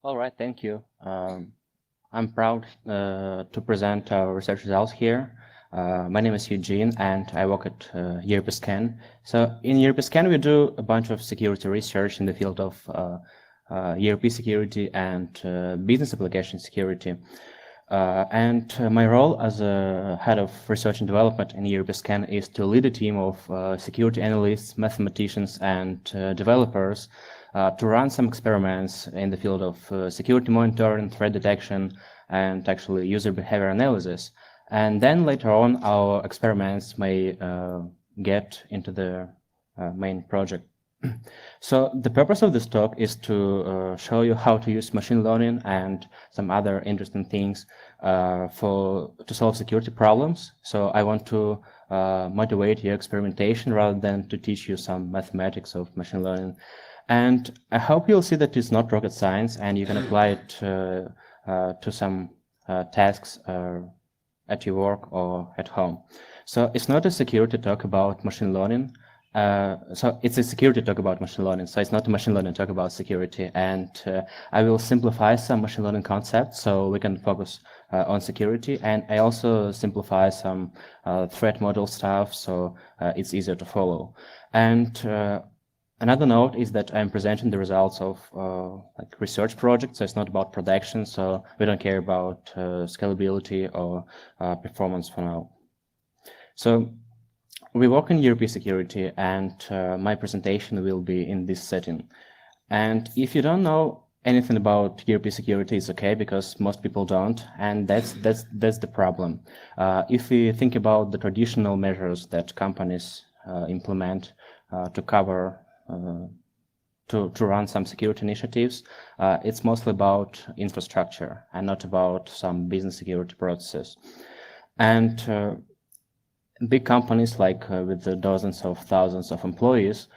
All right, thank you. I'm proud to present our research results here. My name is Eugene, and I work at EuropeScan. So in EuropeScan, we do a bunch of security research in the field of ERP security and business application security. My role as a head of research and development in EuropeScan is to lead a team of security analysts, mathematicians, and developers to run some experiments in the field of security monitoring, threat detection, and actually user behavior analysis. And then later on, our experiments may get into the main project. So the purpose of this talk is to show you how to use machine learning and some other interesting things to solve security problems. So I want to motivate your experimentation rather than to teach you some mathematics of machine learning. And I hope you'll see that it's not rocket science and you can apply it to some tasks at your work or at home. So it's not a security talk about machine learning. So it's a security talk about machine learning. So it's not a machine learning talk about security. And I will simplify some machine learning concepts so we can focus on security. And I also simplify some threat model stuff so it's easier to follow. And another note is that I'm presenting the results of like research projects, so it's not about production, so we don't care about scalability or performance for now. So we work in ERP security, and my presentation will be in this setting. And if you don't know anything about ERP security, it's okay, because most people don't, and that's the problem. If we think about the traditional measures that companies implement to cover to run some security initiatives, it's mostly about infrastructure and not about some business security processes. And big companies like with the dozens of thousands of employees,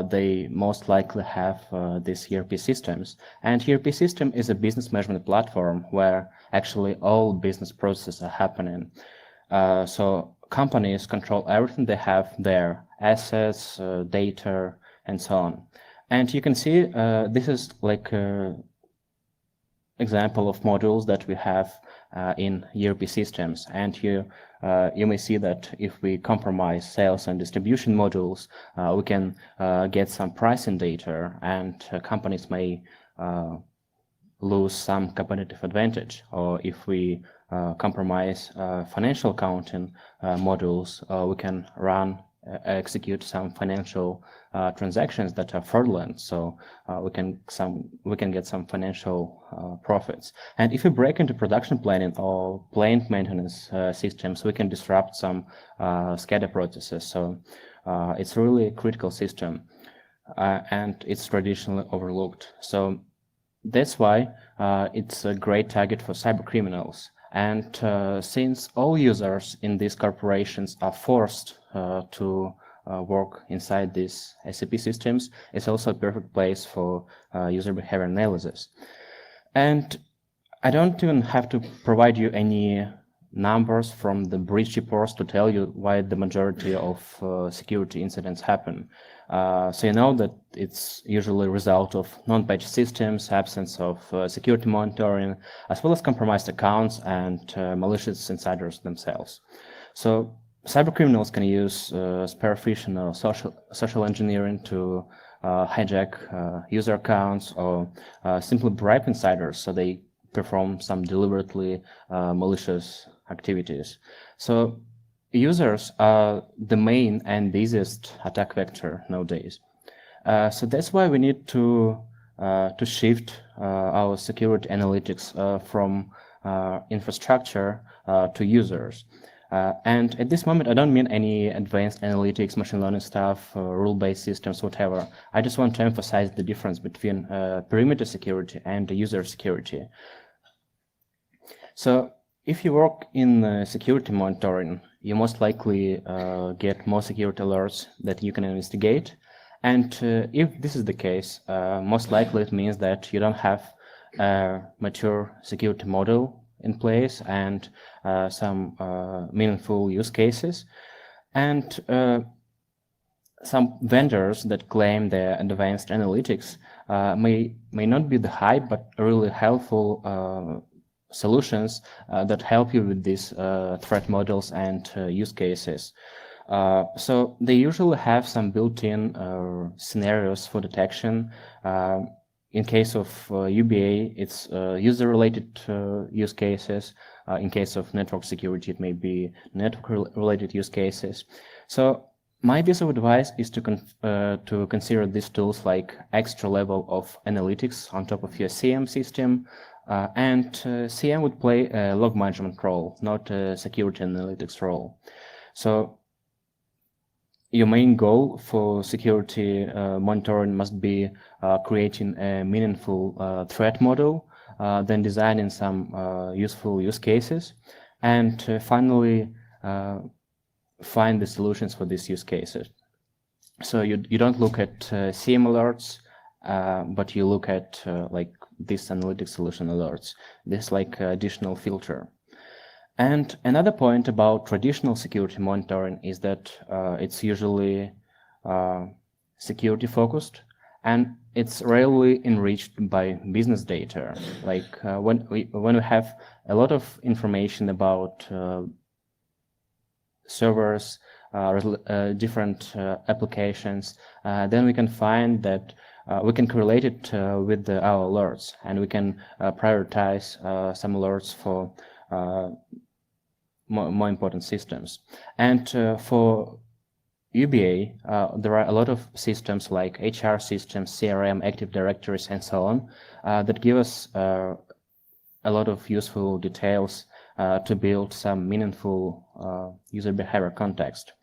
they most likely have these ERP systems. And ERP system is a business management platform where actually all business processes are happening. So companies control everything they have there, assets, data, and so on. And you can see this is like an example of modules that we have in ERP systems. And you may see that if we compromise sales and distribution modules, we can get some pricing data, and companies may lose some competitive advantage. Or if we compromise financial accounting modules, we can execute some financial transactions that are fraudulent, so we can get some financial profits. And if we break into production planning or plant maintenance systems, we can disrupt some SCADA processes. So it's really a critical system, and it's traditionally overlooked. So that's why it's a great target for cyber criminals. And since all users in these corporations are forced to work inside these SAP systems, it's also a perfect place for user behavior analysis. And I don't even have to provide you any numbers from the breach reports to tell you why the majority of security incidents happen. So you know that it's usually a result of non-patch systems, absence of security monitoring, as well as compromised accounts and malicious insiders themselves. So cybercriminals can use spear phishing or social engineering to hijack user accounts, or simply bribe insiders so they perform some deliberately malicious activities. So users are the main and easiest attack vector nowadays. So that's why we need to shift our security analytics from infrastructure to users. And at this moment, I don't mean any advanced analytics, machine learning stuff, rule-based systems, whatever. I just want to emphasize the difference between perimeter security and user security. So if you work in security monitoring, you most likely get more security alerts that you can investigate. And if this is the case, most likely it means that you don't have a mature security model in place and some meaningful use cases. And some vendors that claim their advanced analytics may not be the hype, but really helpful solutions that help you with these threat models and use cases. So they usually have some built-in scenarios for detection. In case of UBA, it's user-related use cases. In case of network security, it may be network-related use cases. So my piece of advice is to consider these tools like extra level of analytics on top of your CM system, and CM would play a log management role, not a security analytics role. So your main goal for security monitoring must be creating a meaningful threat model, then designing some useful use cases, and finally find the solutions for these use cases. So you don't look at CM alerts, but you look at like this analytic solution alerts. This like additional filter. And another point about traditional security monitoring is that it's usually security focused, and it's rarely enriched by business data. Like when we have a lot of information about servers, different applications, then we can find that we can correlate it with our alerts, and we can prioritize some alerts for more important systems. And for UBA, there are a lot of systems like HR systems, CRM, Active Directories, and so on, that give us a lot of useful details to build some meaningful user behavior context.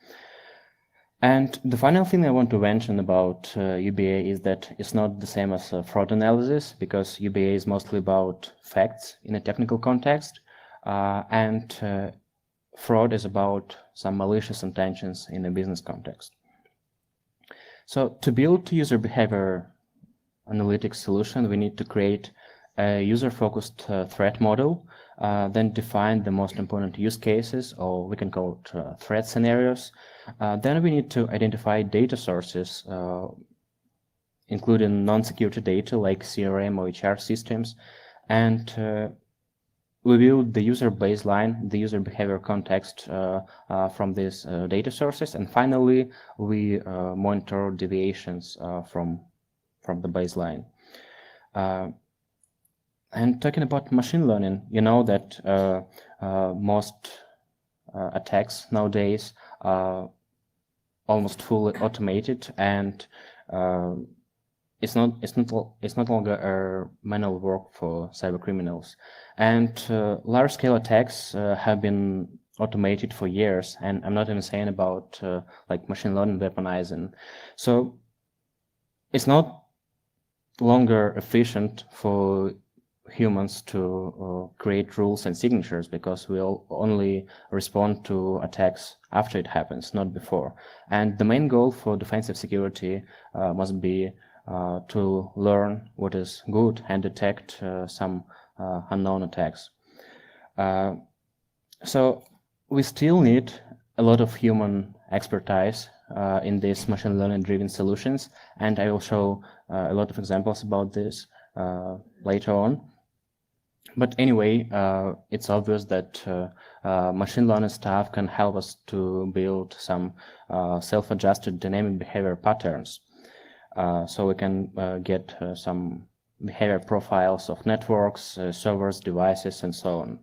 And the final thing I want to mention about UBA is that it's not the same as fraud analysis, because UBA is mostly about facts in a technical context, and fraud is about some malicious intentions in a business context. So to build user behavior analytics solution, we need to create a user-focused threat model, then define the most important use cases, or we can call it threat scenarios. Then we need to identify data sources, including non-security data like CRM or HR systems, and we build the user baseline, the user behavior context from these data sources, and finally we monitor deviations from the baseline. And talking about machine learning, you know that most attacks nowadays are almost fully automated, and it's not longer a manual work for cyber criminals. And large-scale attacks have been automated for years, and I'm not even saying about like machine learning weaponizing. So it's not longer efficient for humans to create rules and signatures, because we'll only respond to attacks after it happens, not before. And the main goal for defensive security must be to learn what is good and detect some unknown attacks. So we still need a lot of human expertise in these machine learning driven solutions, and I will show a lot of examples about this later on. But anyway, it's obvious that machine learning stuff can help us to build some self-adjusted dynamic behavior patterns. So we can get some behavior profiles of networks, servers, devices, and so on.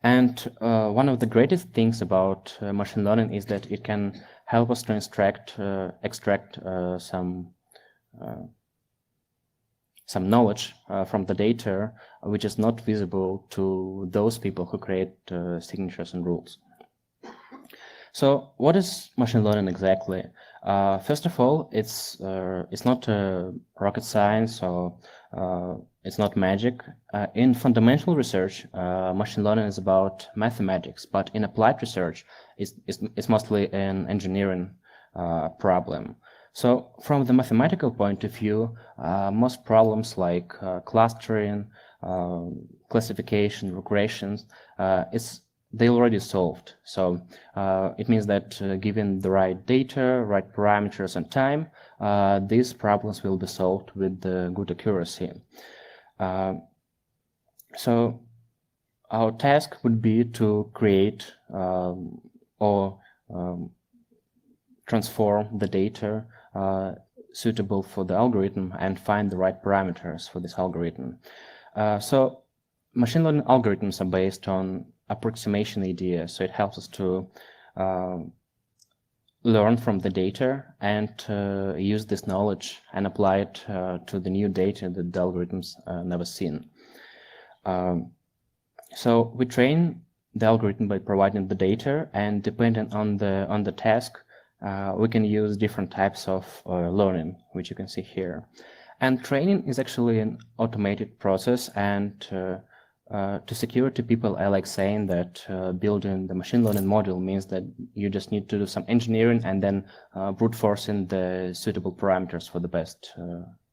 And one of the greatest things about machine learning is that it can help us to extract some knowledge from the data, which is not visible to those people who create signatures and rules. So what is machine learning exactly? First of all, it's not rocket science, or it's not magic. In fundamental research, machine learning is about mathematics, but in applied research, it's mostly an engineering problem. So from the mathematical point of view, most problems like clustering, classification, regressions, they already solved. So it means that given the right data, right parameters and time, these problems will be solved with good accuracy. So our task would be to create or transform the data suitable for the algorithm and find the right parameters for this algorithm. So machine learning algorithms are based on approximation idea, so it helps us to learn from the data and use this knowledge and apply it to the new data that the algorithms never seen. So we train the algorithm by providing the data, and depending on the task, we can use different types of learning, which you can see here. And training is actually an automated process, and to security people, I like saying that building the machine learning model means that you just need to do some engineering and then brute forcing the suitable parameters for the best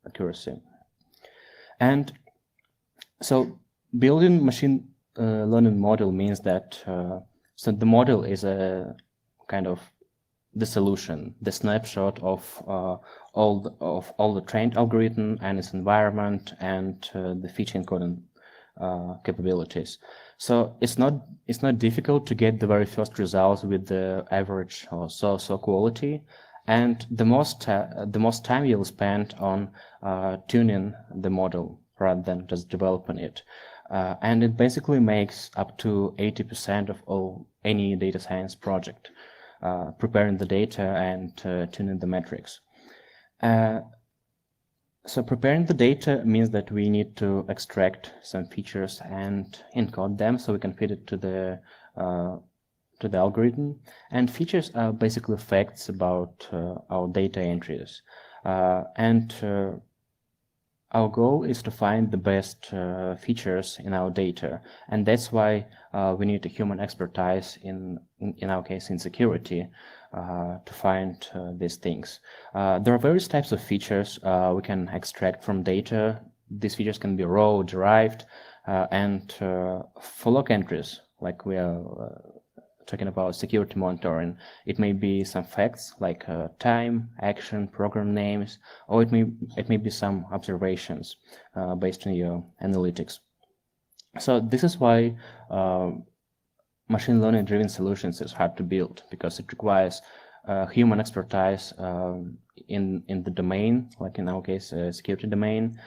accuracy. And so building machine learning model means that so the model is a kind of the solution, the snapshot of all the trained algorithm and its environment and the feature encoding capabilities. So it's not difficult to get the very first results with the average or so quality, and the most time you'll spend on tuning the model rather than just developing it. And it basically makes up to 80% of any data science project, preparing the data and tuning the metrics. So preparing the data means that we need to extract some features and encode them so we can feed it to the algorithm. And features are basically facts about our data entries. Our goal is to find the best features in our data, and that's why we need a human expertise in our case in security to find these things. There are various types of features we can extract from data. These features can be raw, derived, and for log entries, like we are talking about security monitoring, it may be some facts like time, action, program names, or it may be some observations based on your analytics. So this is why machine learning driven solutions is hard to build, because it requires human expertise in the domain, like in our case, security domain.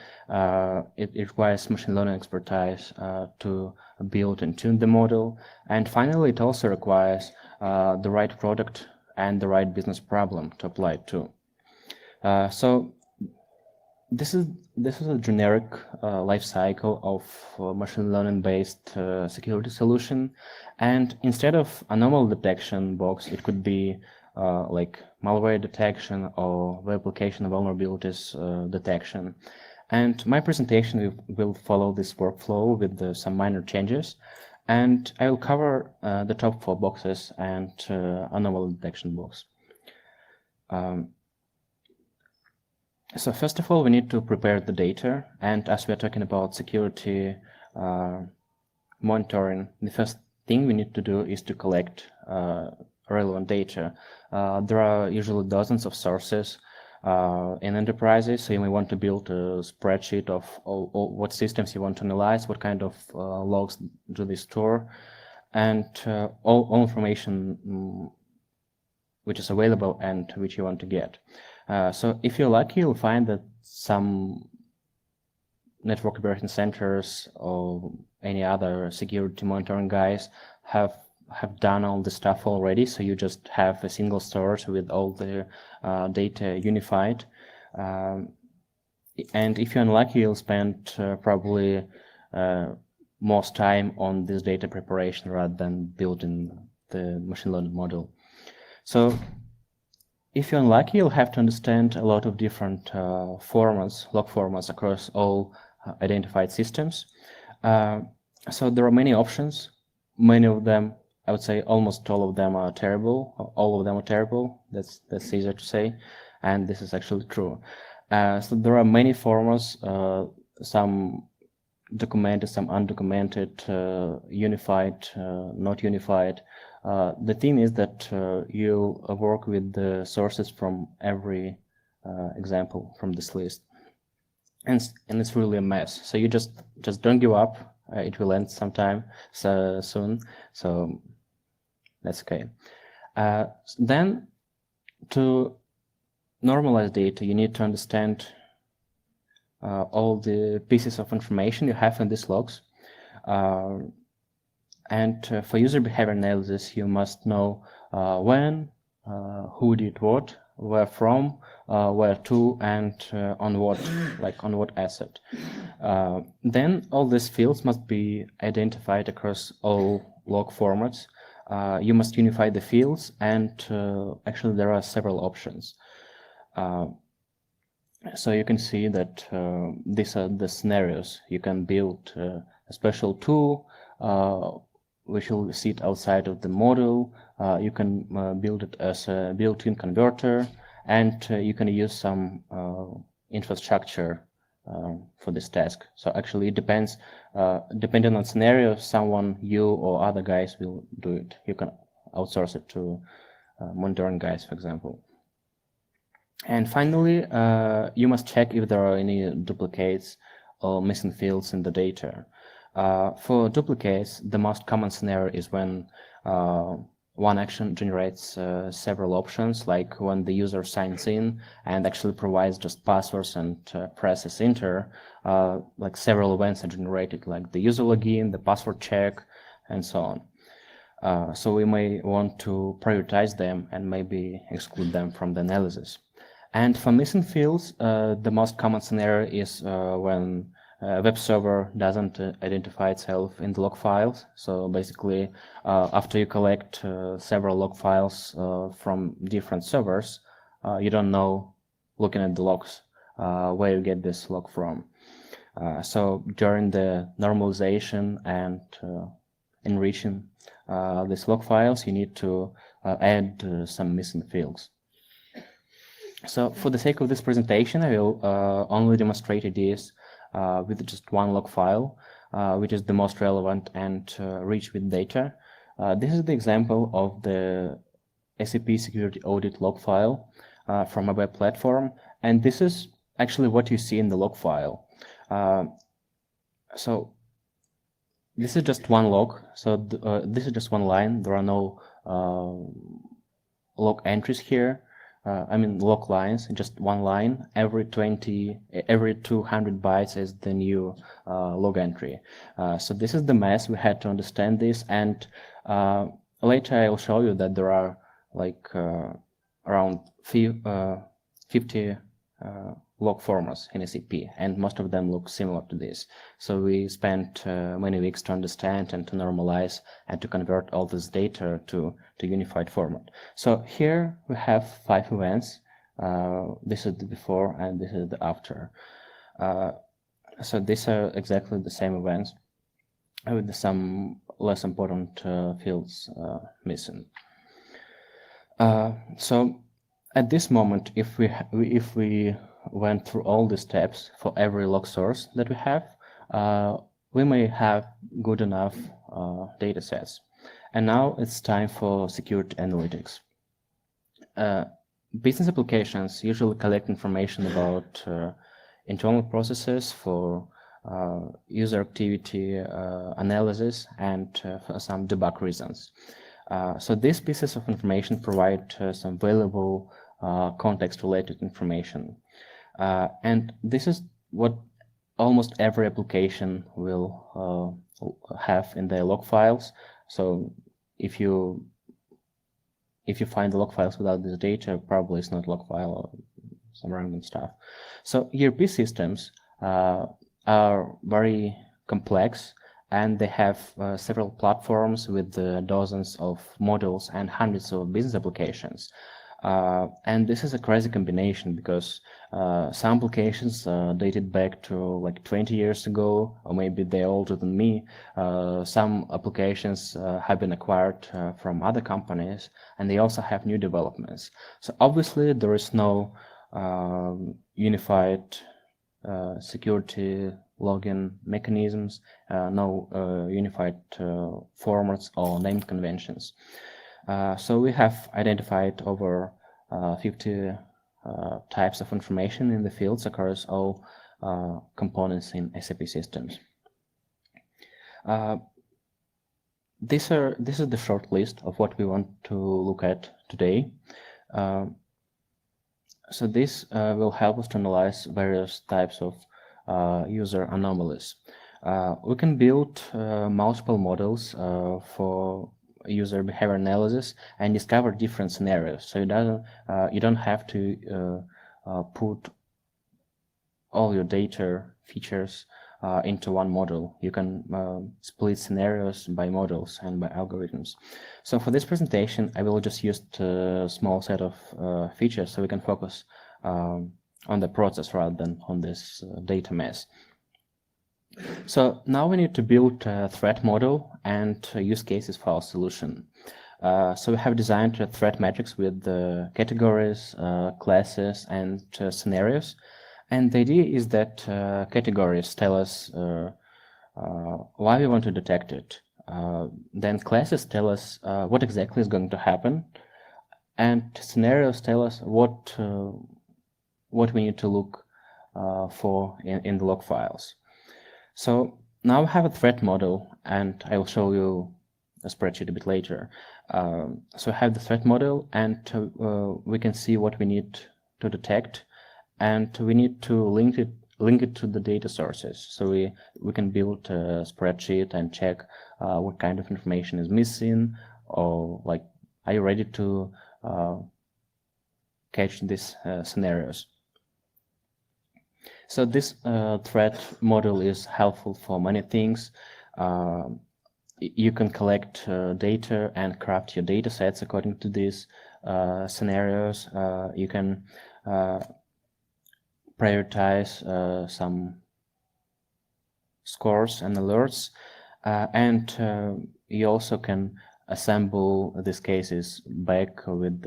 It requires machine learning expertise to build and tune the model. And finally, it also requires the right product and the right business problem to apply it to. So this is a generic life cycle of machine learning based security solution. And instead of anomaly detection box, it could be like malware detection or web application vulnerabilities detection. And my presentation will follow this workflow with some minor changes. And I will cover the top 4 boxes and anomaly detection box. So first of all, we need to prepare the data. And as we are talking about security monitoring, the first thing we need to do is to collect relevant data. There are usually dozens of sources in enterprises, so you may want to build a spreadsheet of what systems you want to analyze, what kind of logs do they store, and all information which is available and which you want to get. So if you're lucky, you'll find that some network operating centers or any other security monitoring guys have done all the stuff already, so you just have a single source with all the data unified. And if you're unlucky, you'll spend probably most time on this data preparation rather than building the machine learning model. So if you're unlucky, you'll have to understand a lot of different formats, log formats across all identified systems. So there are many options. Many of them, I would say almost all of them are terrible. All of them are terrible. That's easier to say, and this is actually true. So there are many formats. Some documented, some undocumented, unified, not unified. The thing is that you work with the sources from every example from this list, and it's really a mess. So you just don't give up. It will end sometime soon. So that's okay. Then to normalize data, you need to understand all the pieces of information you have in these logs. And for user behavior analysis, you must know when, who did what, where from, where to, and on what, like on what asset. Then all these fields must be identified across all log formats. You must unify the fields, and actually there are several options. So you can see that these are the scenarios. You can build a special tool which will sit outside of the model. You can build it as a built-in converter, and you can use some infrastructure for this task. So actually it depends, depending on scenario, you or other guys will do it. You can outsource it to monitoring guys, for example. And finally, you must check if there are any duplicates or missing fields in the data. For duplicates, the most common scenario is when one action generates several options, like when the user signs in and actually provides just passwords and presses enter, like several events are generated, like the user login, the password check, and so on. So we may want to prioritize them and maybe exclude them from the analysis. And for missing fields, the most common scenario is when a web server doesn't identify itself in the log files. So basically, after you collect several log files from different servers, you don't know, looking at the logs, where you get this log from. So during the normalization and enriching these log files, you need to add some missing fields. So for the sake of this presentation, I will only demonstrate this with just one log file, which is the most relevant and rich with data. This is the example of the SAP security audit log file from a web platform, and this is actually what you see in the log file. So this is just one log, so this is just one line. There are no log entries here. I mean log lines, just one line. Every 200 bytes is the new log entry. So this is the mess. We had to understand this, and later I will show you that there are like around 50 log formats in SAP, and most of them look similar to this. So we spent many weeks to understand and to normalize and to convert all this data to unified format. So here we have 5 events. This is the before and this is the after. So these are exactly the same events with some less important fields missing. So at this moment, if we went through all the steps for every log source that we have, we may have good enough data sets. And now it's time for security analytics. Business applications usually collect information about internal processes for user activity analysis and for some debug reasons. So these pieces of information provide some valuable context-related information. And this is what almost every application will have in their log files. So if you find the log files without this data, probably it's not log file or some random stuff. So ERP systems are very complex, and they have several platforms with dozens of modules and hundreds of business applications. And this is a crazy combination because some applications dated back to like 20 years ago, or maybe they're older than me. Some applications have been acquired from other companies, and they also have new developments. So obviously there is no unified security login mechanisms, no unified formats or name conventions. So we have identified over 50 types of information in the fields across all components in SAP systems. This is the short list of what we want to look at today. So this will help us to analyze various types of user anomalies. We can build multiple models for user behavior analysis and discover different scenarios. So you don't have to put all your data features into one model. You can split scenarios by models and by algorithms. So for this presentation, I will just use a small set of features so we can focus on the process rather than on this data mess. So now we need to build a threat model and use cases for our solution. So we have designed a threat matrix with categories, classes, and scenarios. And the idea is that categories tell us why we want to detect it. Then classes tell us what exactly is going to happen. And scenarios tell us what we need to look for in the log files. So now I have a threat model, and I will show you a spreadsheet a bit later. So I have the threat model, and we can see what we need to detect, and we need to link it to the data sources. So we can build a spreadsheet and check what kind of information is missing, or like, are you ready to catch these scenarios? So this threat model is helpful for many things. You can collect data and craft your data sets according to these scenarios. You can prioritize some scores and alerts, and you also can assemble these cases back with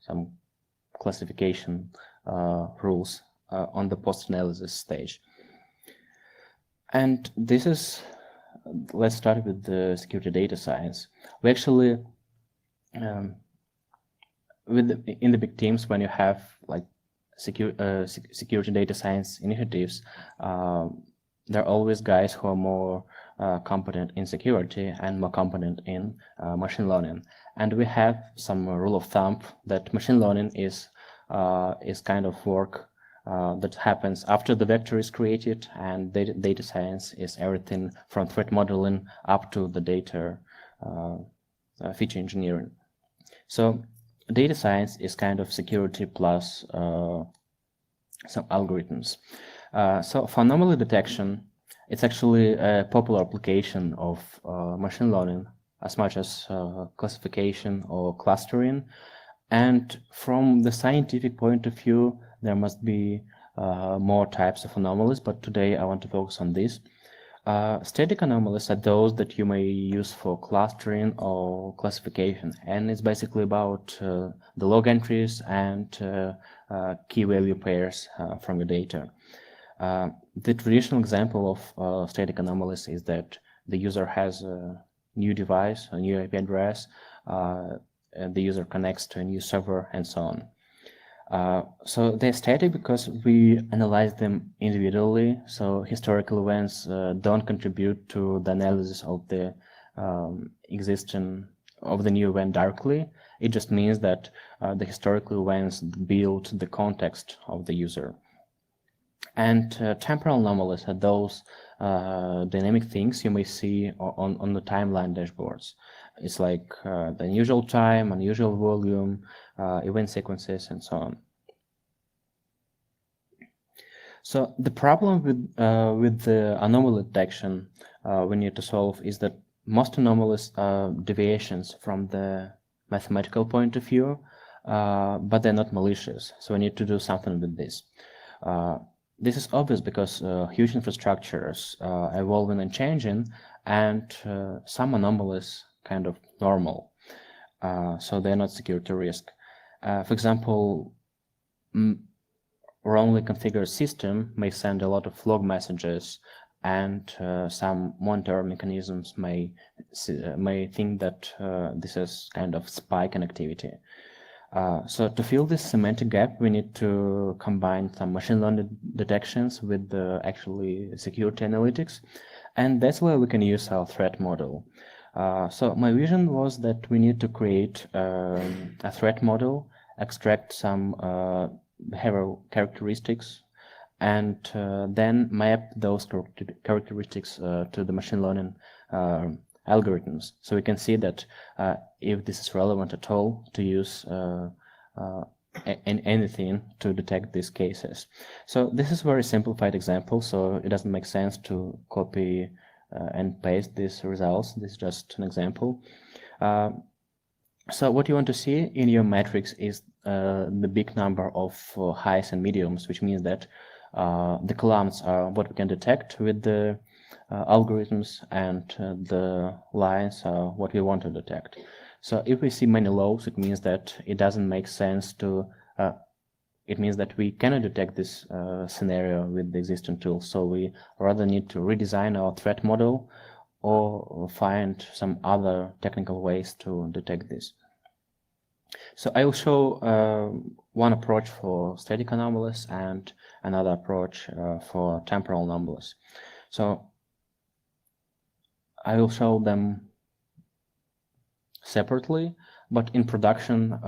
some classification rules on the post-analysis stage. And this is, let's start with the security data science. We actually, in the big teams, when you have like security data science initiatives, there are always guys who are more competent in security and more competent in machine learning. And we have some rule of thumb that machine learning is kind of work that happens after the vector is created, and data science is everything from threat modeling up to the data feature engineering. So data science is kind of security plus some algorithms. So for anomaly detection, it's actually a popular application of machine learning as much as classification or clustering. And from the scientific point of view, there must be more types of anomalies, but today I want to focus on this. Static anomalies are those that you may use for clustering or classification, and it's basically about the log entries and key value pairs from your data. The traditional example of static anomalies is that the user has a new device, a new IP address, the user connects to a new server, and so on. So they're static because we analyze them individually, so historical events don't contribute to the analysis of the new event directly. It just means that the historical events build the context of the user. And temporal anomalies are those dynamic things you may see on the timeline dashboards. It's like the unusual time, unusual volume, event sequences, and so on. So the problem with the anomaly detection we need to solve is that most anomalies are deviations from the mathematical point of view, but they're not malicious. So we need to do something with this. This is obvious because huge infrastructures are evolving and changing, and some anomalies kind of normal, so they're not security risk. For example, wrongly configured system may send a lot of log messages, and some monitor mechanisms may think that this is kind of spike in activity. So to fill this semantic gap, we need to combine some machine learning detections with the actually security analytics, and that's where we can use our threat model. So my vision was that we need to create a threat model, extract some behavioral characteristics, and then map those characteristics to the machine learning algorithms. So we can see that if this is relevant at all to use anything to detect these cases. So this is a very simplified example, so it doesn't make sense to copy and paste these results. This is just an example. So what you want to see in your matrix is the big number of highs and mediums, which means that the columns are what we can detect with the algorithms, and the lines are what we want to detect. So if we see many lows, it means that it doesn't make sense to, it means that we cannot detect this scenario with the existing tools. So we rather need to redesign our threat model or find some other technical ways to detect this. So I will show one approach for static anomalies and another approach for temporal anomalies. So I will show them separately, but in production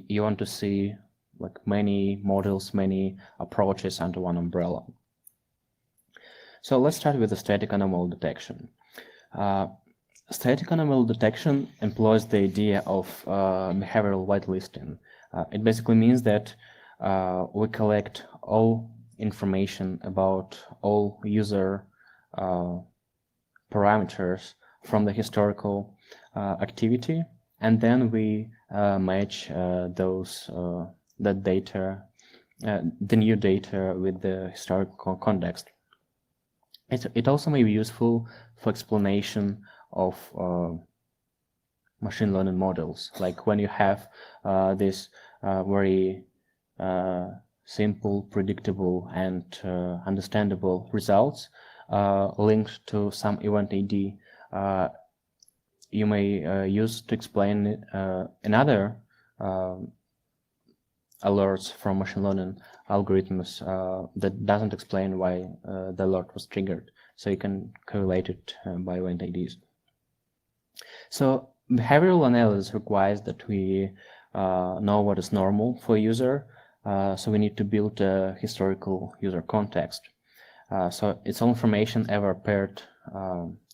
you want to see like many models, many approaches under one umbrella. So let's start with the static anomaly detection. Static anomaly detection employs the idea of behavioral whitelisting. It basically means that we collect all information about all user parameters from the historical activity, and then we match that data, the new data, with the historical context. It also may be useful for explanation of machine learning models, like when you have this very simple, predictable, and understandable results linked to some event ID, you may use to explain another alerts from machine learning algorithms that doesn't explain why the alert was triggered. So you can correlate it by event IDs. So behavioral analysis requires that we know what is normal for a user. So we need to build a historical user context. So it's all information ever appeared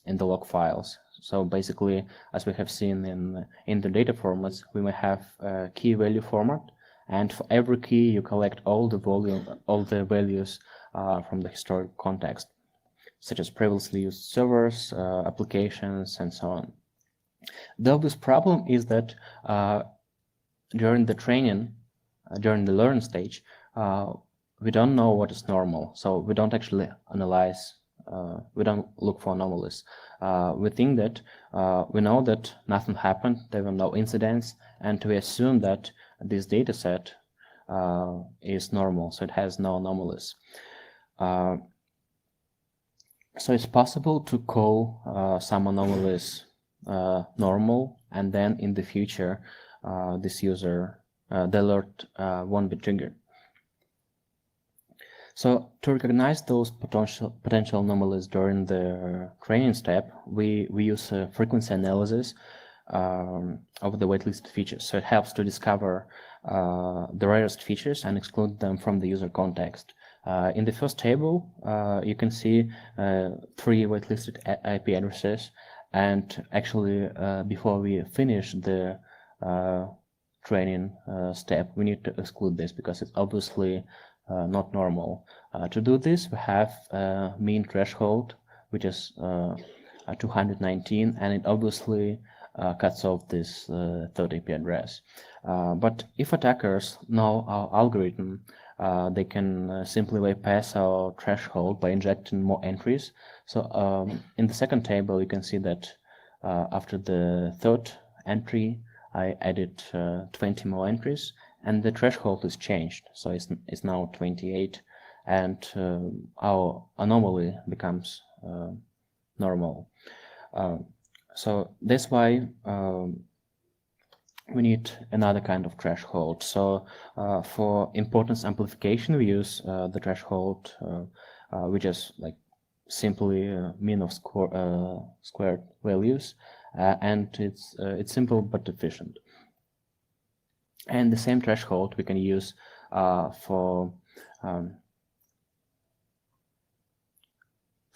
in the log files. So basically, as we have seen in the data formats, we may have a key value format, and for every key you collect all the values from the historical context, such as previously used servers, applications, and so on. The obvious problem is that during the training, during the learning stage, we don't know what is normal, so we don't actually analyze, we don't look for anomalies. We think that we know that nothing happened, there were no incidents, and we assume that this data set is normal, so it has no anomalies. So it's possible to call some anomalies normal, and then in the future this user, the alert won't be triggered. So to recognize those potential anomalies during the training step, we use a frequency analysis of the whitelisted features. So it helps to discover the rarest features and exclude them from the user context. In the first table, you can see 3 whitelisted IP addresses, and actually before we finish the training step, we need to exclude this because it's obviously not normal. To do this, we have a mean threshold, which is 219, and it obviously cuts off this third IP address. But if attackers know our algorithm, they can simply bypass our threshold by injecting more entries. So in the second table, you can see that after the third entry, I added 20 more entries, and the threshold is changed. So it's now 28, and our anomaly becomes normal. So that's why we need another kind of threshold. So for importance amplification, we use the threshold, which is like simply mean of squared values, and it's simple but efficient. And the same threshold we can use for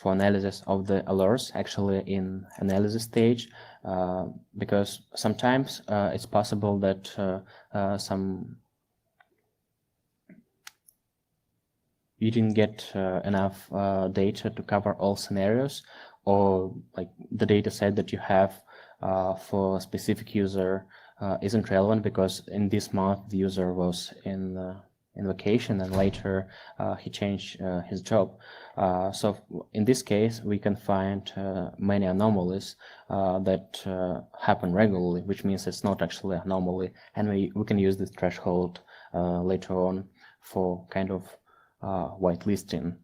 analysis of the alerts, actually in analysis stage, because sometimes it's possible that you didn't get enough data to cover all scenarios, or like the data set that you have for a specific user isn't relevant because in this month the user was in vacation and later he changed his job. So in this case we can find many anomalies that happen regularly, which means it's not actually an anomaly, and we can use this threshold later on for kind of whitelisting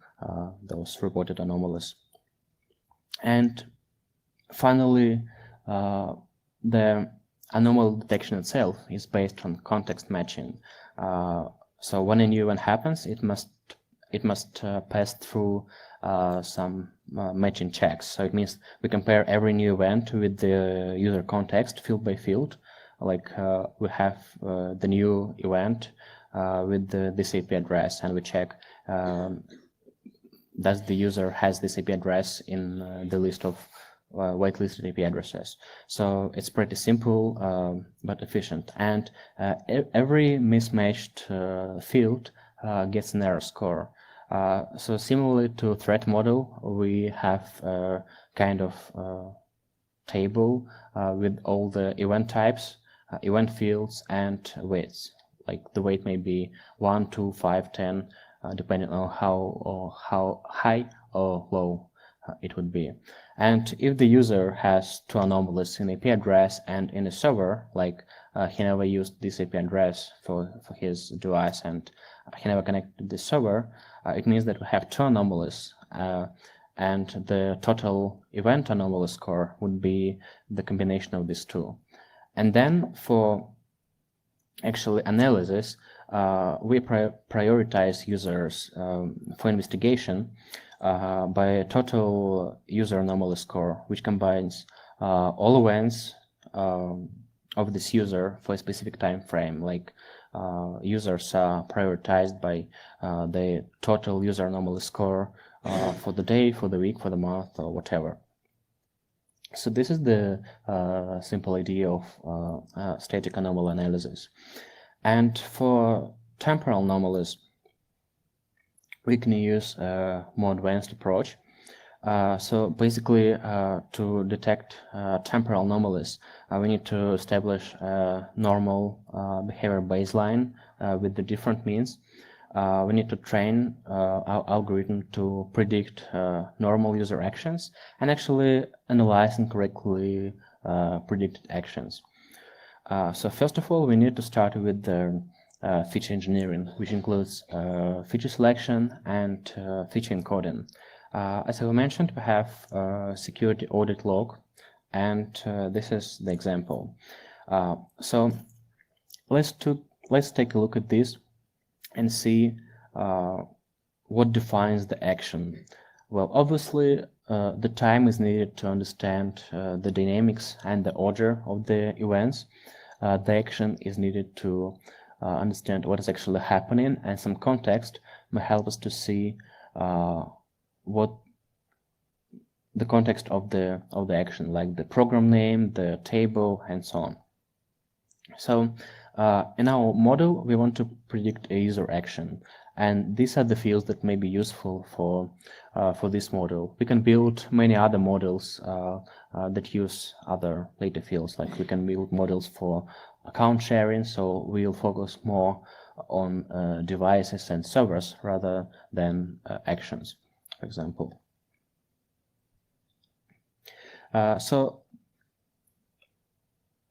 those reported anomalies. And finally, the anomaly detection itself is based on context matching. So when a new event happens, it must pass through some matching checks. So it means we compare every new event with the user context field by field. Like we have the new event with this IP address, and we check does the user has this IP address in the list of whitelisted IP addresses. So it's pretty simple but efficient, and every mismatched field gets an error score. So similarly to threat model, we have a kind of table with all the event types, event fields, and weights. Like the weight may be 1, 2, 5, 10, depending on how high or low it would be. And if the user has two anomalies in IP address and in a server, like he never used this IP address for his device and he never connected to the server, it means that we have two anomalies, and the total event anomaly score would be the combination of these two. And then for actually analysis, we prioritize users for investigation by a total user anomaly score, which combines all events of this user for a specific time frame. Like users are prioritized by the total user anomaly score for the day, for the week, for the month, or whatever. So this is the simple idea of static anomaly analysis. And for temporal anomalies, we can use a more advanced approach. So basically, to detect temporal anomalies, we need to establish a normal behavior baseline with the different means. We need to train our algorithm to predict normal user actions and actually analyze and correctly predicted actions. So first of all, we need to start with the feature engineering, which includes feature selection and feature encoding. As I mentioned, we have security audit log, and this is the example. So let's take a look at this and see what defines the action. Well, obviously, the time is needed to understand the dynamics and the order of the events. The action is needed to understand what is actually happening, and some context may help us to see what the context of the action, like the program name, the table, and so on. So in our model, we want to predict a user action, and these are the fields that may be useful for this model. We can build many other models that use other data fields, like we can build models for account sharing, so we'll focus more on devices and servers rather than actions, for example. So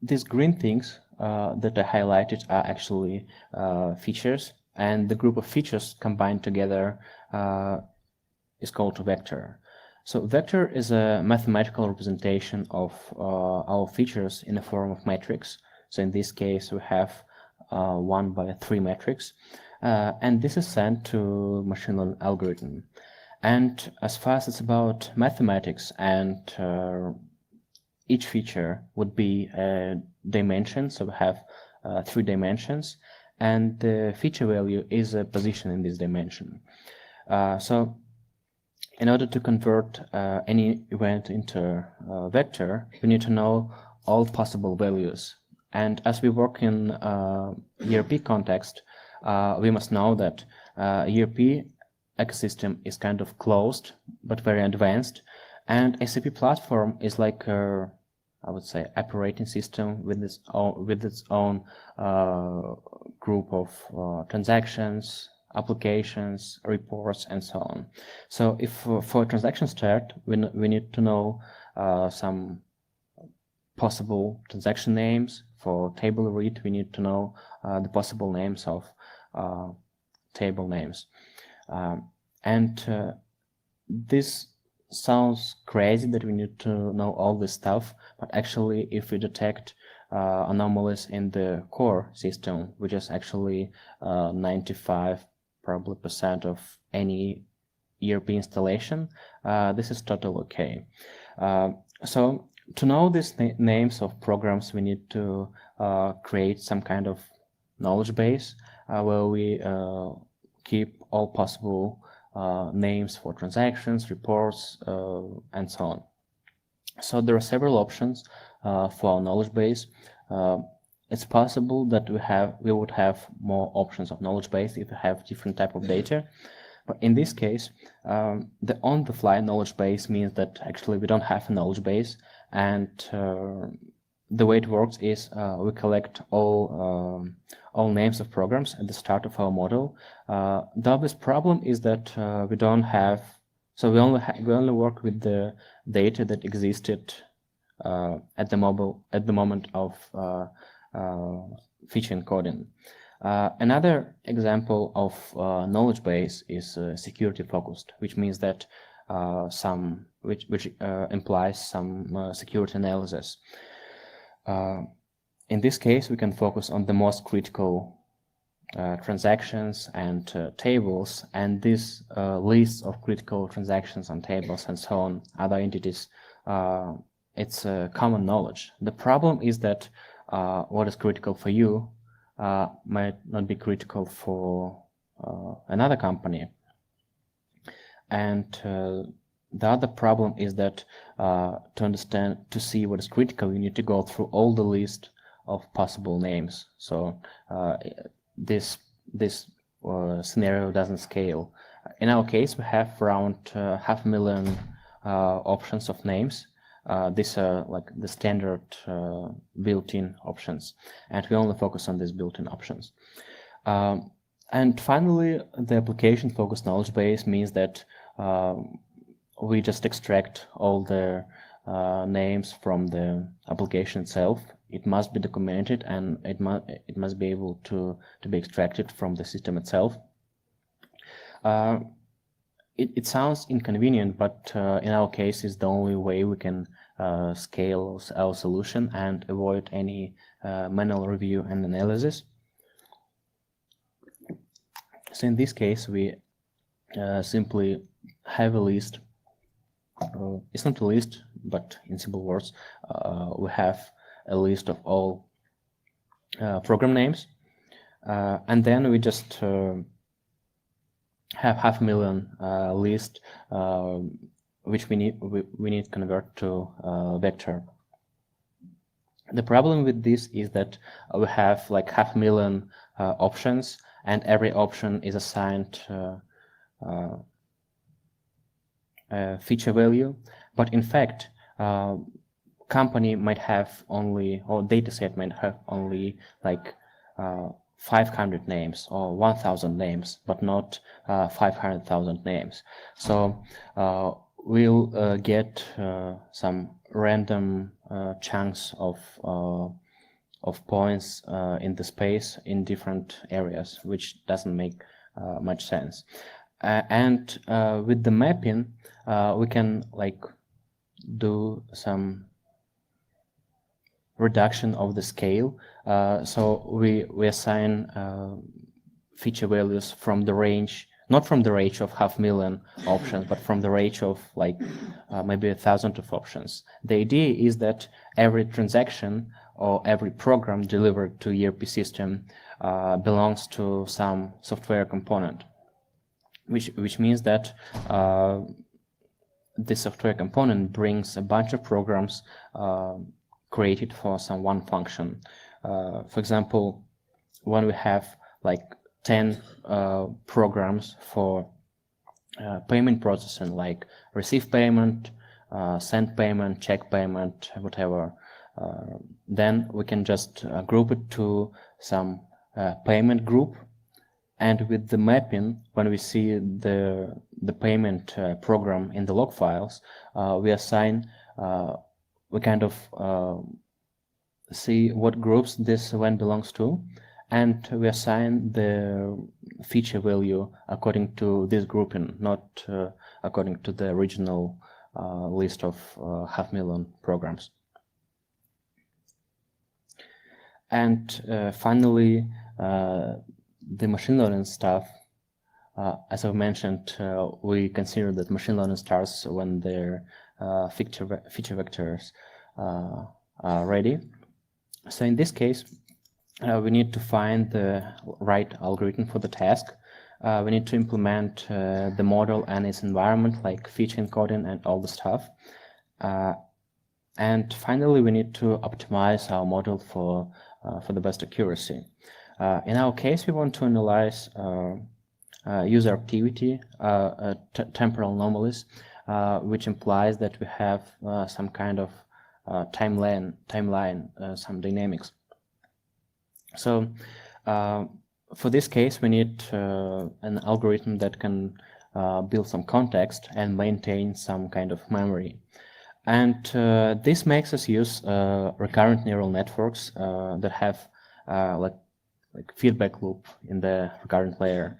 these green things that I highlighted are actually features, and the group of features combined together is called a vector. So vector is a mathematical representation of our features in the form of matrix. So in this case, we have 1 by 3 matrix, and this is sent to machine learning algorithm. And as far as it's about mathematics, and each feature would be a dimension, so we have 3 dimensions, and the feature value is a position in this dimension. So in order to convert any event into a vector, we need to know all possible values. And as we work in ERP context, we must know that ERP ecosystem is kind of closed, but very advanced. And SAP platform is like a, I would say, operating system with its own group of transactions, applications, reports, and so on. So if for a transaction start, we need to know some possible transaction names. For table read, we need to know the possible names of table names. And this sounds crazy that we need to know all this stuff, but actually if we detect anomalies in the core system, which is actually 95% of any ERP installation, this is totally okay. So to know these names of programs, we need to create some kind of knowledge base where we keep all possible names for transactions, reports, and so on. So there are several options for our knowledge base. It's possible that we would have more options of knowledge base if we have different type of data. But in this case, the on-the-fly knowledge base means that actually we don't have a knowledge base, and the way it works is we collect all names of programs at the start of our model. The obvious problem is that we don't have, so we only work with the data that existed at the moment of feature encoding. Another example of knowledge base is security focused, which means that which implies some security analysis. In this case, we can focus on the most critical transactions and tables, and this list of critical transactions and tables and so on, other entities, it's common knowledge. The problem is that what is critical for you might not be critical for another company. And the other problem is that to see what is critical, you need to go through all the list of possible names. So this scenario doesn't scale. In our case, we have around 500,000 options of names. These are like the standard built-in options, and we only focus on these built-in options. And finally, the application-focused knowledge base means that we just extract all the names from the application itself. It must be documented, and it must be able to be extracted from the system itself. It sounds inconvenient, but in our case, it's the only way we can scale our solution and avoid any manual review and analysis. So in this case, we simply have a list. It's not a list, but in simple words, we have a list of all program names, and then we just have 500,000 list, which we need to convert to vector. The problem with this is that we have like 500,000 options, and every option is assigned a feature value. But in fact, company might have only, or dataset might have only like 500 names or 1,000 names, but not 500,000 names. So we'll get some random chunks of points in the space in different areas, which doesn't make much sense. And with the mapping, we can like do some reduction of the scale. So we assign feature values from the range, not from the range of 500,000 options, but from the range of like maybe 1,000 of options. The idea is that every transaction or every program delivered to ERP system belongs to some software component, which means that this software component brings a bunch of programs created for some one function. For example, when we have like 10 programs for payment processing, like receive payment, send payment, check payment, whatever, then we can just group it to some payment group. And with the mapping, when we see the payment program in the log files, we assign, we kind of see what groups this event belongs to, and we assign the feature value according to this grouping, not according to the original list of 500,000 programs. And finally, the machine learning stuff. As I've mentioned, we consider that machine learning starts when their feature vectors are ready. So in this case, we need to find the right algorithm for the task. We need to implement the model and its environment, like feature encoding and all the stuff. And finally, we need to optimize our model for the best accuracy. In our case, we want to analyze user activity, temporal anomalies, which implies that we have some kind of timeline, some dynamics. So for this case, we need an algorithm that can build some context and maintain some kind of memory. And this makes us use recurrent neural networks that have like feedback loop in the recurrent layer.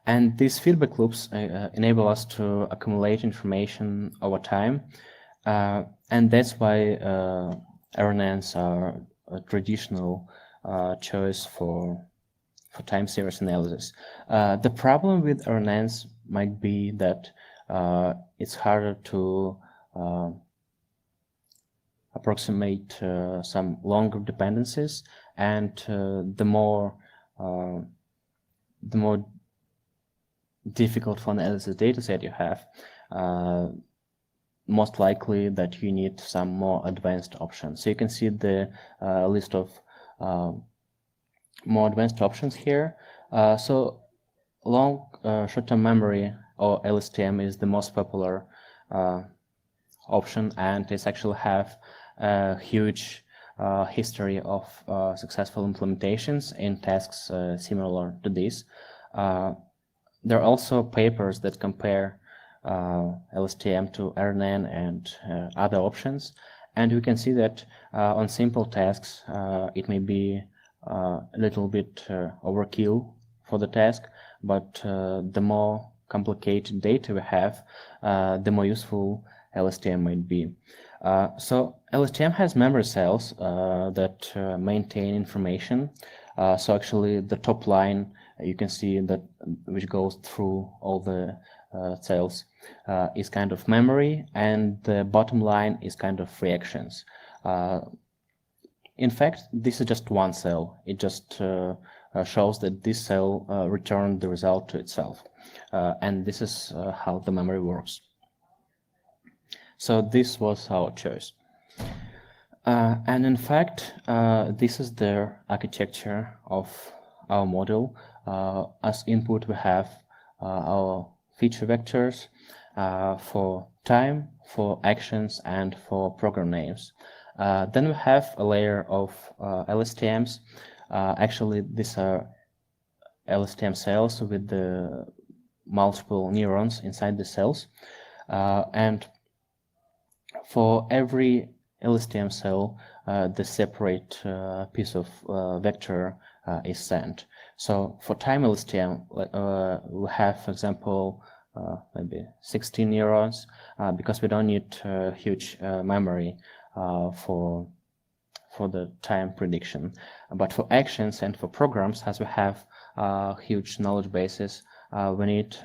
And these feedback loops enable us to accumulate information over time. And that's why RNNs are a traditional choice for time series analysis. The problem with RNNs might be that it's harder to approximate some longer dependencies, and the more difficult for analysis data set you have, most likely that you need some more advanced options. So you can see the list of more advanced options here. So long short-term memory, or LSTM, is the most popular option, and it's actually have a huge history of successful implementations in tasks similar to this. There are also papers that compare LSTM to RNN and other options, and we can see that on simple tasks it may be a little bit overkill for the task, but the more complicated data we have, the more useful LSTM might be. So LSTM has memory cells that maintain information. So actually the top line, you can see that which goes through all the cells is kind of memory, and the bottom line is kind of reactions. In fact, this is just one cell. It just shows that this cell returned the result to itself. And this is how the memory works. So this was our choice. And in fact, this is the architecture of our model. As input, we have our feature vectors for time, for actions, and for program names. Then we have a layer of LSTMs. Actually, these are LSTM cells with the multiple neurons inside the cells. And for every LSTM cell, the separate piece of vector is sent. So for time LSTM, we have, for example, maybe 16 neurons, because we don't need huge memory for the time prediction. But for actions and for programs, as we have huge knowledge bases, we need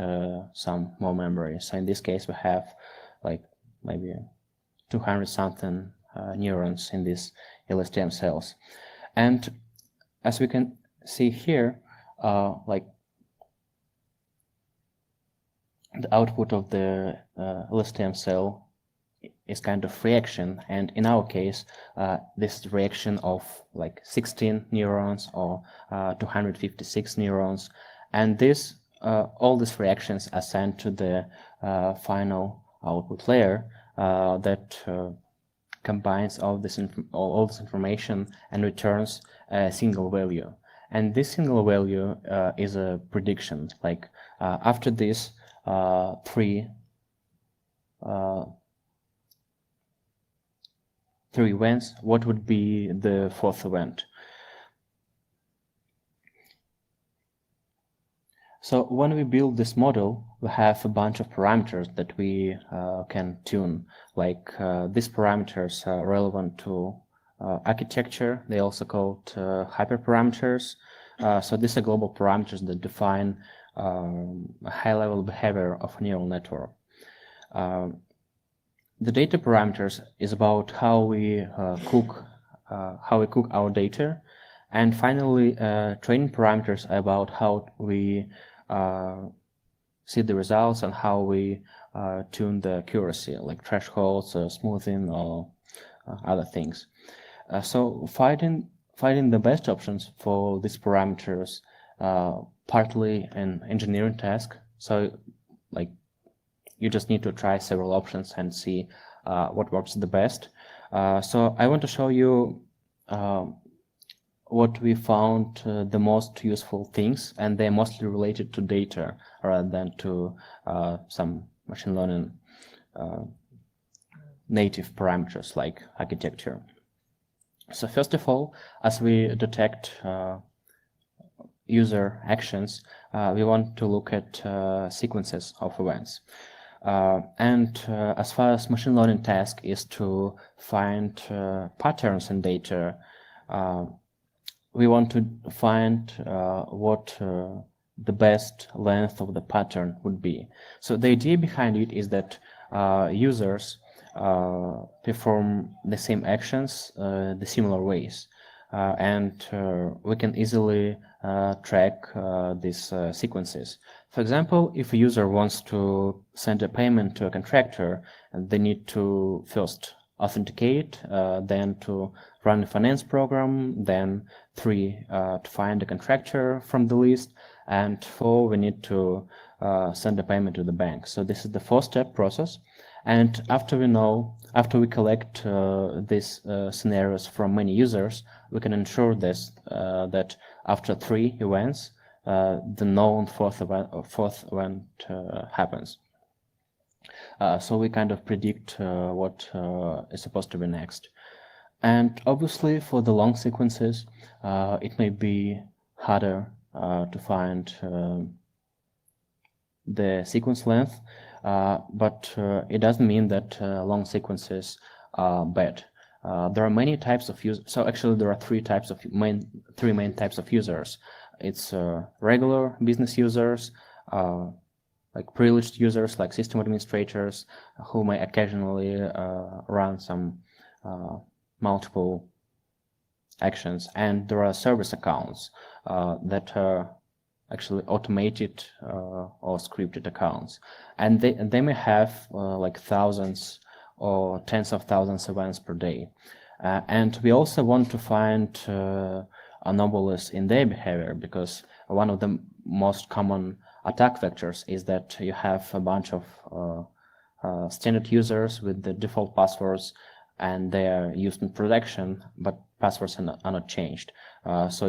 some more memory. So in this case, we have like maybe 200 something neurons in these LSTM cells. And as we can see here, like the output of the LSTM cell is kind of reaction, and in our case, this is reaction of like 16 neurons or 256 neurons, and this all these reactions are sent to the final output layer that combines all this information and returns a single value. And this single value is a prediction. Like after this three events, what would be the fourth event? So when we build this model, we have a bunch of parameters that we can tune. Like these parameters are relevant to architecture. They also called hyperparameters. So these are global parameters that define a high-level behavior of a neural network. The data parameters is about how we cook our data, and finally, training parameters are about how we see the results and how we tune the accuracy, like thresholds, smoothing, or other things. So finding the best options for these parameters, partly an engineering task. So, like, you just need to try several options and see what works the best. So I want to show you what we found the most useful things, and they're mostly related to data rather than to some machine learning native parameters like architecture. So first of all, as we detect user actions, we want to look at sequences of events. As far as machine learning task is to find patterns in data, we want to find what the best length of the pattern would be. So the idea behind it is that users perform the same actions the similar ways, and we can easily track these sequences. For example, if a user wants to send a payment to a contractor, they need to first authenticate, then to run a finance program, then 3 to find a contractor from the list, and 4 we need to send a payment to the bank. So this is the 4-step process. And after we collect these scenarios from many users, we can ensure this that after 3 events, the known fourth event happens. So we kind of predict what is supposed to be next. And obviously, for the long sequences, it may be harder to find the sequence length, but it doesn't mean that long sequences are bad. There are many types of users. So actually, there are three main types of users. It's regular business users, like privileged users, like system administrators, who may occasionally run some multiple actions, and there are service accounts that are actually automated or scripted accounts, and they may have like thousands or tens of thousands of events per day, and we also want to find anomalies in their behavior, because one of the most common attack vectors is that you have a bunch of standard users with the default passwords, and they are used in production, but passwords are not changed. So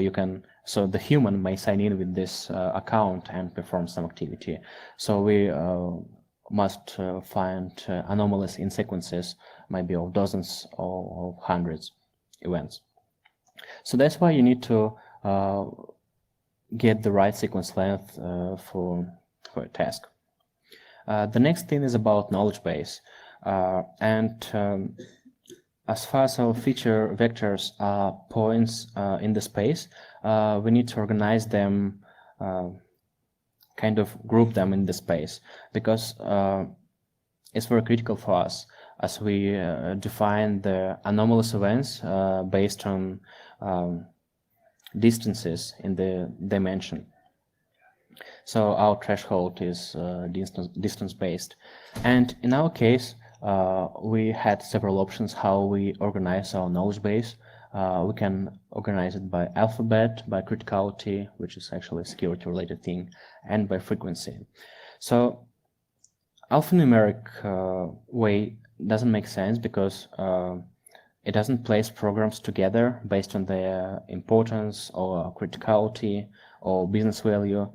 the human may sign in with this account and perform some activity. So we must find anomalies in sequences, maybe of dozens or hundreds events. So that's why you need to get the right sequence length for a task. The next thing is about knowledge base. As far as our feature vectors are points in the space, we need to organize them, kind of group them in the space, because it's very critical for us as we define the anomalous events based on distances in the dimension. So our threshold is distance based. And in our case, we had several options how we organize our knowledge base. We can organize it by alphabet, by criticality, which is actually a security related thing, and by frequency. So alphanumeric way doesn't make sense because it doesn't place programs together based on their importance or criticality or business value.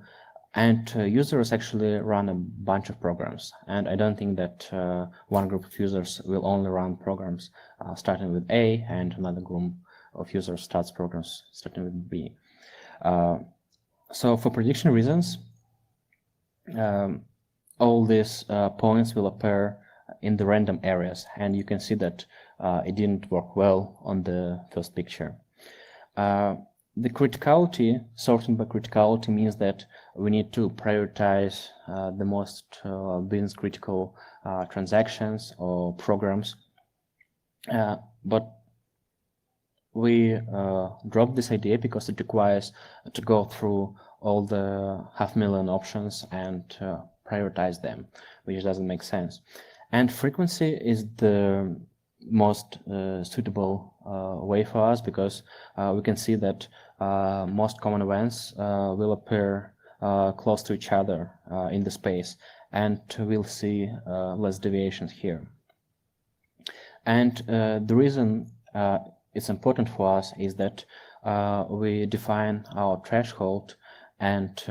And users actually run a bunch of programs. And I don't think that one group of users will only run programs starting with A, and another group of users starts programs starting with B. So for prediction reasons, all these points will appear in the random areas, and you can see that it didn't work well on the first picture. The criticality, sorting by criticality, means that we need to prioritize the most business critical transactions or programs. But we dropped this idea because it requires to go through all the 500,000 options and prioritize them, which doesn't make sense. And frequency is the most suitable way for us, because we can see that most common events will appear close to each other in the space, and we'll see less deviations here. And the reason it's important for us is that we define our threshold and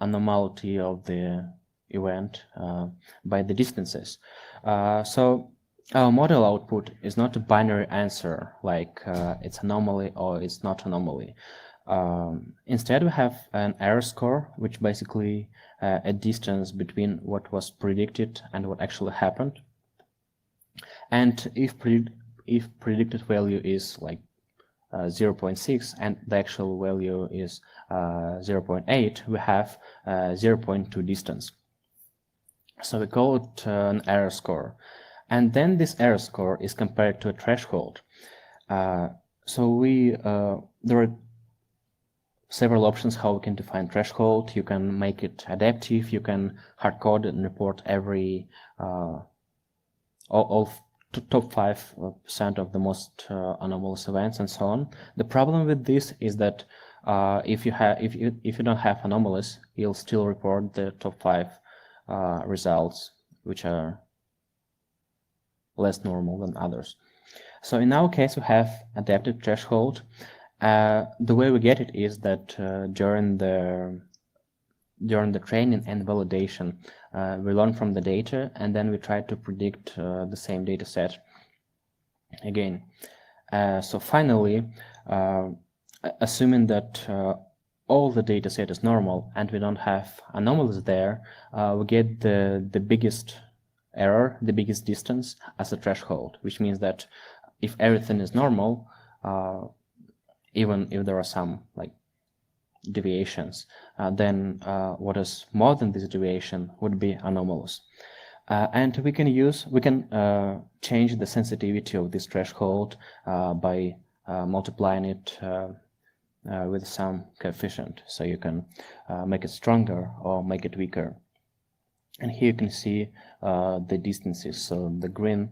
anomaly of the event by the distances. So our model output is not a binary answer like it's anomaly or it's not anomaly. Instead, we have an error score, which basically a distance between what was predicted and what actually happened. And if predicted value is like 0.6 and the actual value is 0.8, we have 0.2 distance. So we call it an error score. And then this error score is compared to a threshold. So there are several options how we can define threshold. You can make it adaptive, you can hard-code it and report every all top 5% of the most anomalous events and so on. The problem with this is that if you don't have anomalies, you'll still report the top 5 results, which are less normal than others. So in our case, we have adaptive threshold. The way we get it is that during the training and validation, we learn from the data, and then we try to predict the same data set again. So finally, assuming that all the data set is normal and we don't have anomalies there, we get the biggest error, the biggest distance as a threshold, which means that if everything is normal, even if there are some like deviations, then what is more than this deviation would be anomalous. And we can change the sensitivity of this threshold by multiplying it with some coefficient. So you can make it stronger or make it weaker. And here you can see the distances. So the green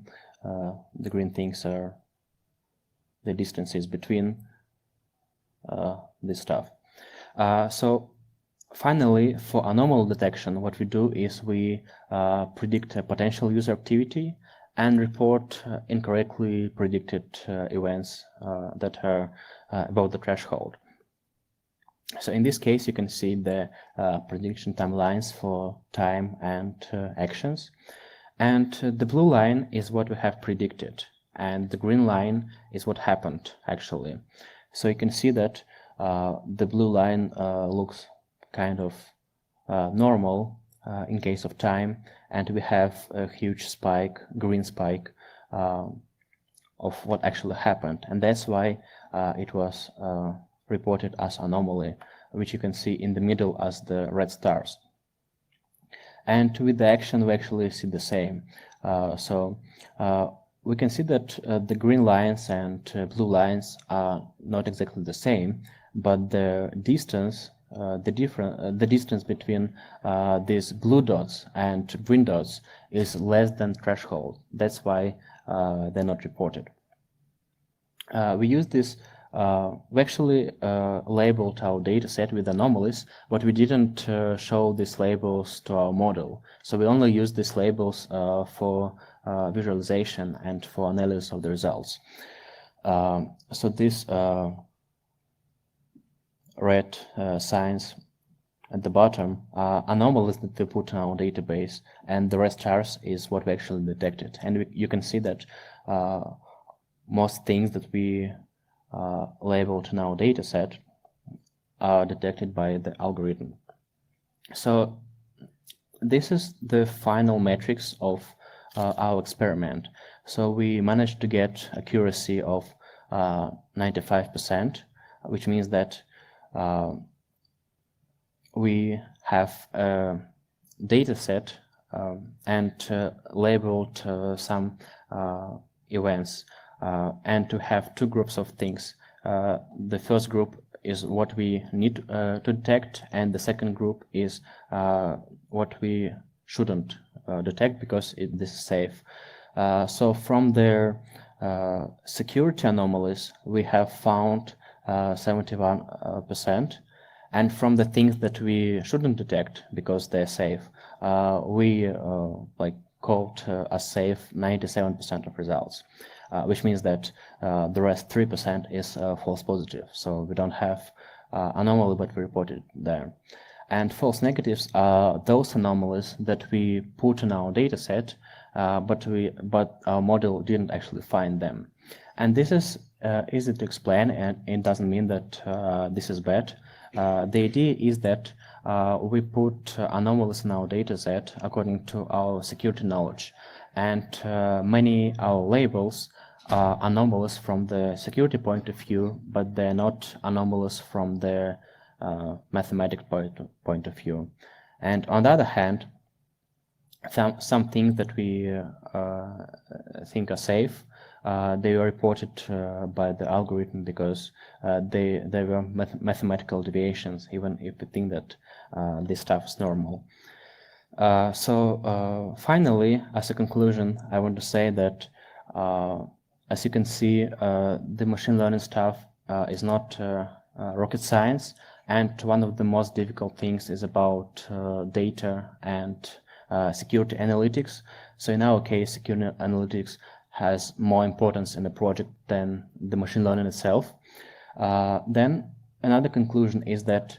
things are the distances between this stuff. So finally, for anomaly detection, what we do is we predict a potential user activity and report incorrectly predicted events that are above the threshold. So in this case, you can see the prediction timelines for time and actions. And the blue line is what we have predicted, and the green line is what happened actually. So you can see that the blue line looks kind of normal, in case of time, and we have a huge spike, green spike, of what actually happened. And that's why it was reported as anomaly, which you can see in the middle as the red stars. And with the action, we actually see the same. We can see that the green lines and blue lines are not exactly the same, but the distance, the distance between these blue dots and green dots is less than threshold. That's why they're not reported. We use this. We actually labeled our data set with anomalies, but we didn't show these labels to our model. So we only use these labels for visualization and for analysis of the results. So this red signs at the bottom are anomalies that we put in our database, and the red stars is what we actually detected. And you can see that most things that we labeled in our data set are detected by the algorithm. So this is the final metrics of our experiment. So we managed to get accuracy of 95%, which means that we have a data set and labeled some events, and to have two groups of things. The first group is what we need to detect, and the second group is what we shouldn't detect because this is safe. So from their security anomalies, we have found 71%, and from the things that we shouldn't detect because they're safe, we called as safe 97% of results. Which means that the rest 3% is false positive. So we don't have anomaly, but we reported there. And false negatives are those anomalies that we put in our data set, but our model didn't actually find them. And this is easy to explain, and it doesn't mean that this is bad. The idea is that we put anomalies in our data set according to our security knowledge. And many our labels are anomalous from the security point of view, but they're not anomalous from the mathematical point of view. And on the other hand, some things that we think are safe, they were reported by the algorithm because they were mathematical deviations, even if we think that this stuff is normal. Finally, as a conclusion, I want to say that as you can see, the machine learning stuff is not rocket science, and one of the most difficult things is about data and security analytics. So in our case, security analytics has more importance in the project than the machine learning itself. Then another conclusion is that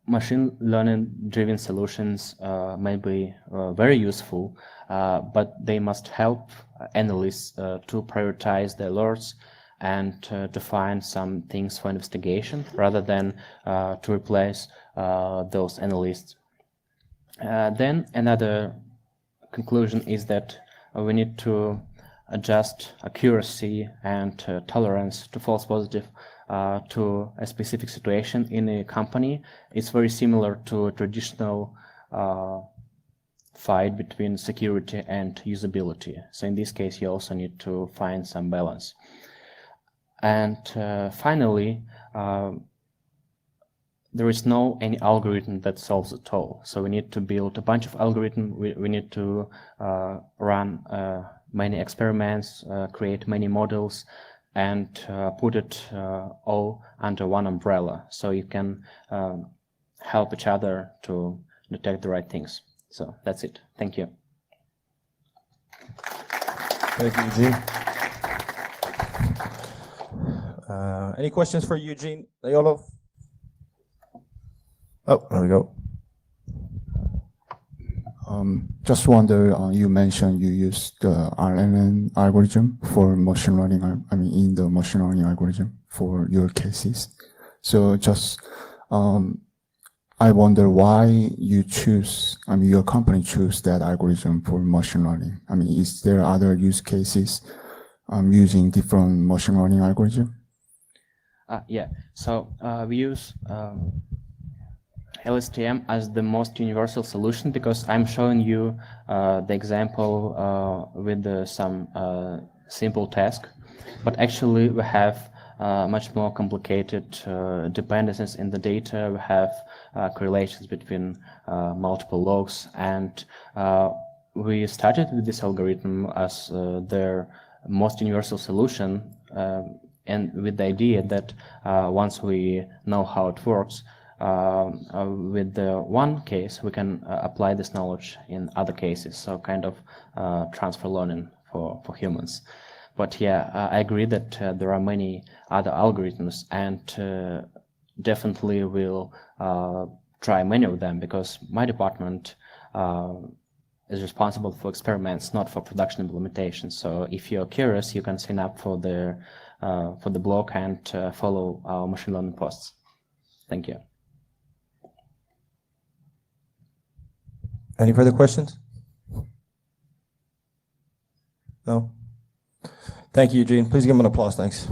machine learning driven solutions may be very useful, but they must help analysts to prioritize the alerts and to find some things for investigation rather than to replace those analysts. Then another conclusion is that we need to adjust accuracy and tolerance to false positive to a specific situation in a company. It's very similar to a traditional fight between security and usability. So in this case, you also need to find some balance. And finally, there is no any algorithm that solves it all. So we need to build a bunch of algorithms. We need to run many experiments, create many models, and put it all under one umbrella, so you can help each other to detect the right things. So that's it. Thank you. Thank you, Eugene. Any questions for Eugene? Neyolov? Oh, there we go. Just wonder, you mentioned you used the RNN algorithm for machine learning, in the machine learning algorithm for your cases. So just, I wonder why you choose, I mean, your company choose that algorithm for machine learning. I mean, is there other use cases using different machine learning algorithm? Yeah, so we use LSTM as the most universal solution because I'm showing you the example with some simple task, but actually we have much more complicated dependencies in the data. We have correlations between multiple logs, and we started with this algorithm as their most universal solution, and with the idea that once we know how it works, with the one case, we can apply this knowledge in other cases, so kind of transfer learning for humans. But yeah, I agree that there are many other algorithms, and definitely will try many of them because my department is responsible for experiments, not for production implementation. So if you're curious, you can sign up for the blog and follow our machine learning posts. Thank you. Any further questions? No? Thank you, Eugene. Please give him an applause. Thanks.